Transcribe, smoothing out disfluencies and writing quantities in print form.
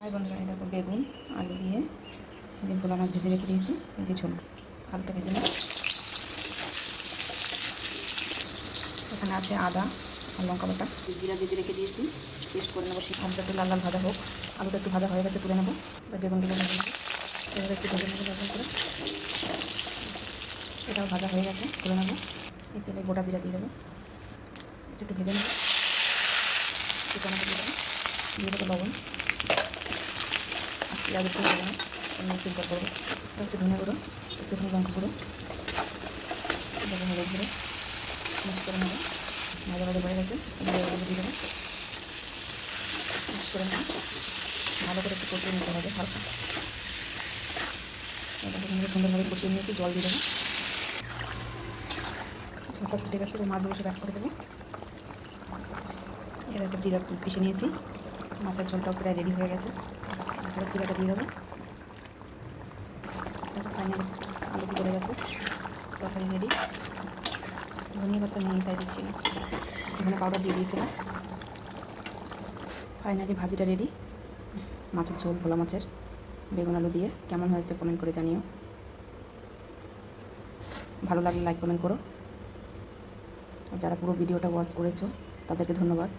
High বন্ধুরা, এই দেখো বেগুন আলু দিয়ে বেগুনগুলো মাছ ভেজে রেখে দিয়েছি। কিছু আলুটা ভেজে নেব। এখানে আছে আদা আর লঙ্কা বাটা, জিরা ভেজে রেখে দিয়েছি, পেস্ট করে নেবো। সেই আলুটা একটু লাল লাল ভাজা হোক। আলুটা একটু ভাজা হয়ে গেছে, তুলে নেবো। বেগুনগুলো ভেজে নেবো, এভাবে একটু ভেজে নেবো লাল করে। এটাও ভাজা হয়ে গেছে, তুলে নেবো। এই তেলে গোটা জিরা দিয়ে দেবো, একটু ভেজে নেবো। টমেটো দিয়ে দেবো, দিয়ে দেবো লবণ আর পেঁয়াজ একটু ভেজে নেবো। সিম্পল করবো। এটা হচ্ছে ধনে গুঁড়ো, একটুখানি লঙ্কা গুঁড়ো, দেবো হলুদ গুঁড়ো, মিক্স করে নেবো। ভাজা ভাজা হয়ে গেছে, এগুলো দিয়ে দেবো, মিক্স করে নেবো। ভালো করে একটু কষিয়ে নিতে হবে হালকা। এটা সুন্দরভাবে কষিয়ে নিয়েছি, জল দিয়ে দেবো। ঝোলটা ফুটে গেছে, মাছগুলো সব অ্যাড করে দেবো। এবার একটা জিরা পিষে নিয়েছি, মাছের ঝোলটাও প্রায় রেডি হয়ে গেছে। এবার জিরাটা দিয়ে দেবো। ফাইনালি আলু গলে গেছে, তরকারি রেডি। ধনিয়া পাতা নেই তাই দিচ্ছি না, ধনে পাউডার দিয়ে দিয়েছিলাম। ফাইনালি ভাজিটা রেডি, মাছের ঝোল, ভোলা মাছের বেগুন আলু দিয়ে। কেমন হয়েছে কমেন্ট করে জানিও। ভালো লাগলে লাইক কমেন্ট করো। আর যারা পুরো ভিডিওটা ওয়াচ করেছো তাদেরকে ধন্যবাদ।